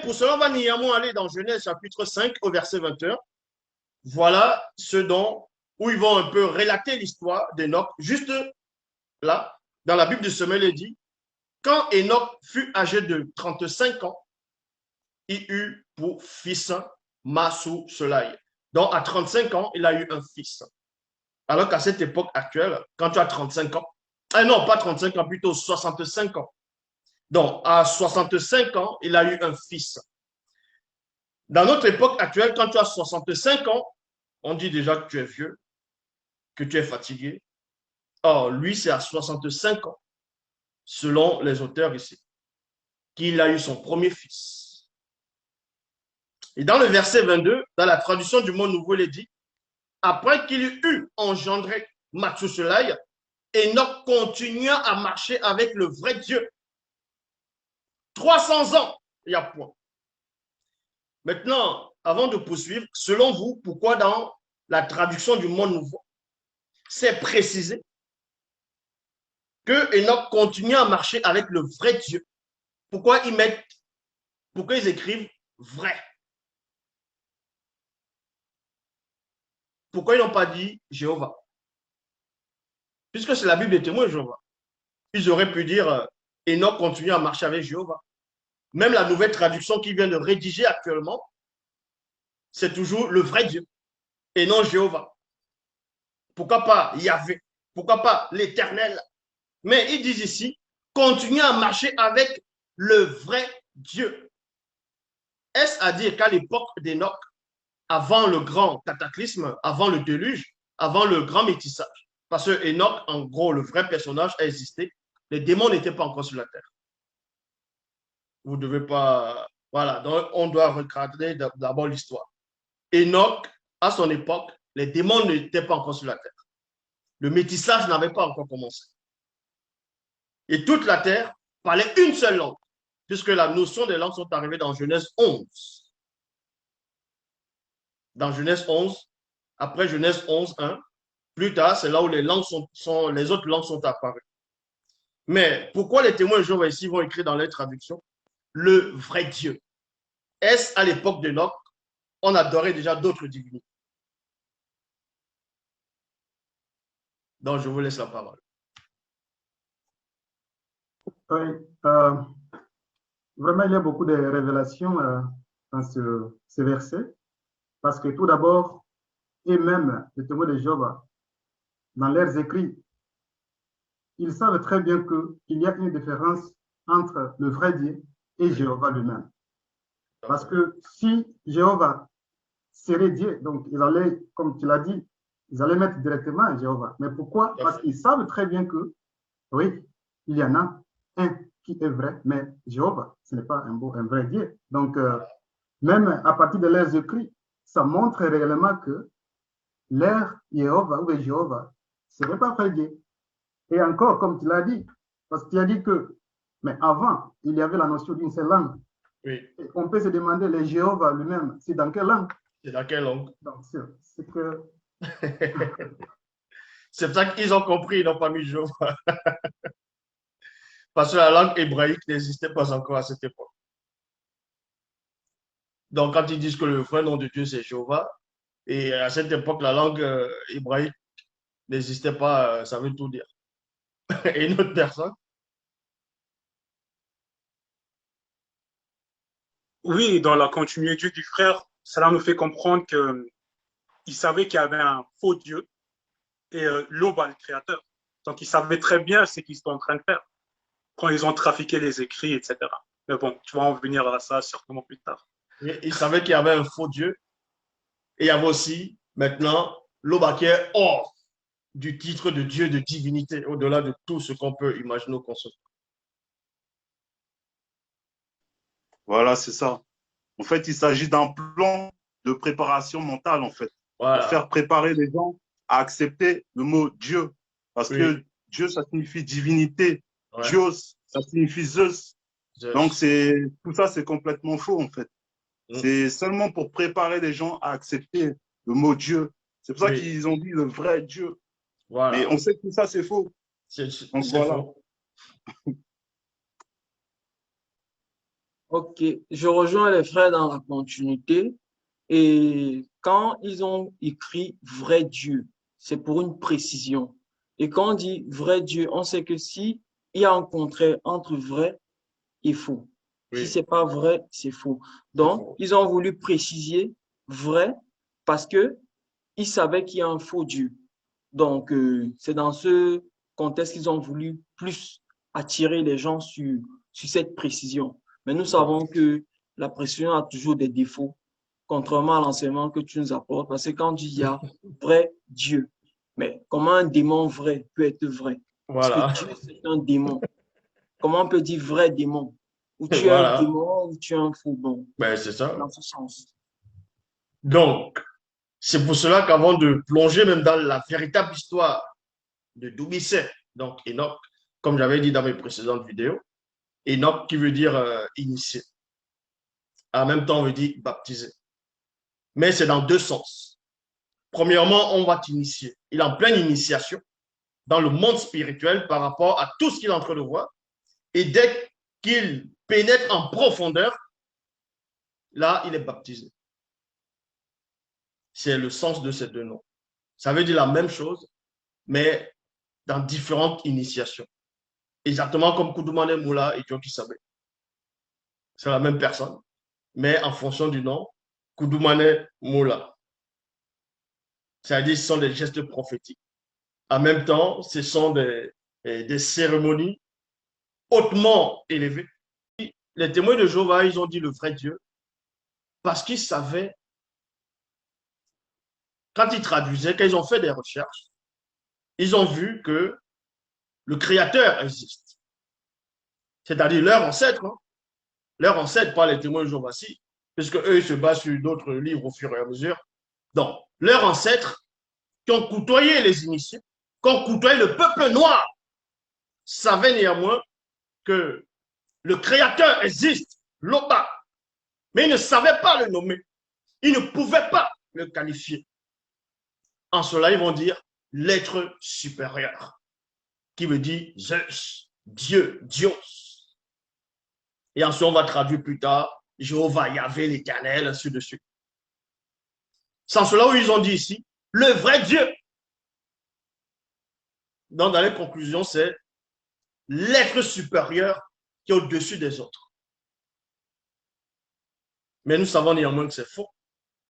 pour cela, on va néanmoins aller dans Genèse chapitre 5 au verset 21. Voilà où ils vont un peu relater l'histoire d'Enoch. Juste là, dans la Bible de Semelle, il dit, quand Enoch fut âgé de 35 ans, il eut pour fils Mathuselaï. Donc, à 35 ans, il a eu un fils. Alors qu'à cette époque actuelle, quand tu as 35 ans, non, pas 35 ans, plutôt 65 ans. Donc, à 65 ans, il a eu un fils. Dans notre époque actuelle, quand tu as 65 ans, on dit déjà que tu es vieux, que tu es fatigué. Or, lui, c'est à 65 ans, selon les auteurs ici, qu'il a eu son premier fils. Et dans le verset 22, dans la traduction du Monde Nouveau, il est dit, après qu'il eut engendré Mathuselaï, Enoch continua à marcher avec le vrai Dieu. 300 ans, il y a point. Maintenant, avant de poursuivre, selon vous, pourquoi dans la traduction du Monde Nouveau, c'est précisé que Enoch continue à marcher avec le vrai Dieu? Pourquoi ils écrivent vrai? Pourquoi ils n'ont pas dit Jéhovah? Puisque c'est la Bible des témoins de Jéhovah. Ils auraient pu dire Enoch continue à marcher avec Jéhovah. Même la nouvelle traduction qu'ils viennent de rédiger actuellement, c'est toujours le vrai Dieu et non Jéhovah. Pourquoi pas Yahvé? Pourquoi pas l'Éternel? Mais ils disent ici, continue à marcher avec le vrai Dieu. Est-ce à dire qu'à l'époque d'Enoch, avant le grand cataclysme, avant le déluge, avant le grand métissage, parce que Enoch, en gros, le vrai personnage a existé, les démons n'étaient pas encore sur la terre. Vous ne devez pas... Voilà, donc on doit recadrer d'abord l'histoire. Enoch, à son époque, les démons n'étaient pas encore sur la terre. Le métissage n'avait pas encore commencé. Et toute la terre parlait une seule langue, puisque la notion des langues sont arrivées dans Genèse 11. Dans Genèse 11, après Genèse 11, 1, plus tard, c'est là où les autres langues sont apparues. Mais pourquoi les témoins de Jéhovah ici vont écrire dans les traductions le vrai Dieu? Est-ce à l'époque d'Enoch, on adorait déjà d'autres divinités? Donc, je vous laisse la parole. Oui, vraiment, il y a beaucoup de révélations dans ce verset, parce que tout d'abord, et même les témoins de Jéhovah, dans leurs écrits, ils savent très bien qu'il y a une différence entre le vrai Dieu et Jéhovah lui-même. Parce que si Jéhovah serait Dieu, donc ils allaient, comme tu l'as dit, ils allaient mettre directement Jéhovah. Mais pourquoi? Parce qu'ils savent très bien que, oui, il y en a un qui est vrai, mais Jéhovah, ce n'est pas un vrai Dieu. Donc, même à partir de leurs écrits, ça montre réellement que leur Jéhovah ou Jéhovah, ce n'est pas vrai Dieu. Et encore, comme tu l'as dit, parce que tu as dit que, mais avant, il y avait la notion d'une seule langue. Oui. Et on peut se demander, le Jéhovah lui-même, c'est dans quelle langue? C'est dans quelle langue? Donc, c'est que... C'est pour ça qu'ils ont compris, ils n'ont pas mis Jéhovah. Parce que la langue hébraïque n'existait pas encore à cette époque. Donc, quand ils disent que le vrai nom de Dieu, c'est Jéhovah, et à cette époque, la langue hébraïque n'existait pas, ça veut tout dire. Et une autre personne? Oui, dans la continuité du frère, cela nous fait comprendre qu'il savait qu'il y avait un faux Dieu et l'aube le créateur. Donc, ils savaient très bien ce qu'ils sont en train de faire quand ils ont trafiqué les écrits, etc. Mais bon, tu vas en venir à ça certainement plus tard. Il savait qu'il y avait un faux Dieu et il y avait aussi maintenant l'aube qui est hors du titre de Dieu, de divinité, au-delà de tout ce qu'on peut imaginer ou concevoir. Voilà, c'est ça. En fait, il s'agit d'un plan de préparation mentale, en fait, voilà. Pour faire préparer les gens à accepter le mot Dieu. Parce Oui. que Dieu, ça signifie divinité. Ouais. Dios, ça signifie Zeus. Donc, tout ça, c'est complètement faux, en fait. C'est seulement pour préparer les gens à accepter le mot Dieu. C'est pour ça qu'ils ont dit le vrai Dieu. Voilà. Mais on sait que tout ça, c'est faux. C'est voilà. Faux. Ok, je rejoins les frères dans la continuité. Et quand ils ont écrit vrai Dieu, c'est pour une précision. Et quand on dit vrai Dieu, on sait que si il y a un contraire entre vrai et faux. Si Oui, c'est pas vrai, c'est faux. c'est Donc, faux. ils ont voulu préciser vrai parce que ils savaient qu'il y a un faux Dieu. Donc, c'est dans ce contexte qu'ils ont voulu plus attirer les gens sur cette précision. Mais nous savons que la précision a toujours des défauts, contrairement à l'enseignement que tu nous apportes, parce que quand tu dis il y a vrai Dieu, mais comment un démon vrai peut être vrai? Parce que Voilà, Dieu, c'est un démon. Comment on peut dire vrai démon? Ou tu es un voilà. démon ou tu es un fou. Bon, Ben, c'est c'est ça. dans ce sens. Donc, c'est pour cela qu'avant de plonger même dans la véritable histoire de Doumisset, donc Enoch, comme j'avais dit dans mes précédentes vidéos, Enoch qui veut dire initié. En même temps, on veut dire baptisé. Mais c'est dans deux sens. Premièrement, on va t'initier. Il est en pleine initiation dans le monde spirituel par rapport à tout ce qu'il est en train de voir. Et dès qu'il pénètre en profondeur, là, il est baptisé. C'est le sens de ces deux noms. Ça veut dire la même chose, mais dans différentes initiations. Exactement comme Koudoumane Moula et Djoki Sabé. C'est la même personne, mais en fonction du nom, Koudoumane Moula. C'est-à-dire ce sont des gestes prophétiques. En même temps, ce sont des cérémonies hautement élevées. Les témoins de Jéhovah, ils ont dit le vrai Dieu parce qu'ils savaient, quand ils traduisaient, quand ils ont fait des recherches, ils ont vu que le Créateur existe. C'est-à-dire leur ancêtre, hein, leur ancêtre, pas les témoins de Jéhovah, si, puisque eux, ils se basent sur d'autres livres au fur et à mesure. Donc, leurs ancêtres qui ont côtoyé les initiés, qui ont côtoyé le peuple noir, savaient néanmoins que le Créateur existe, Loba, mais ils ne savaient pas le nommer. Ils ne pouvaient pas le qualifier. En cela, ils vont dire l'être supérieur, qui veut dire Zeus, Dieu, Dios. Et ensuite, on va traduire plus tard Jéhovah, Yahvé, l'Éternel, ainsi de suite. C'est en cela où ils ont dit ici le vrai Dieu. Donc, dans les conclusions, c'est l'être supérieur qui est au-dessus des autres. Mais nous savons néanmoins que c'est faux.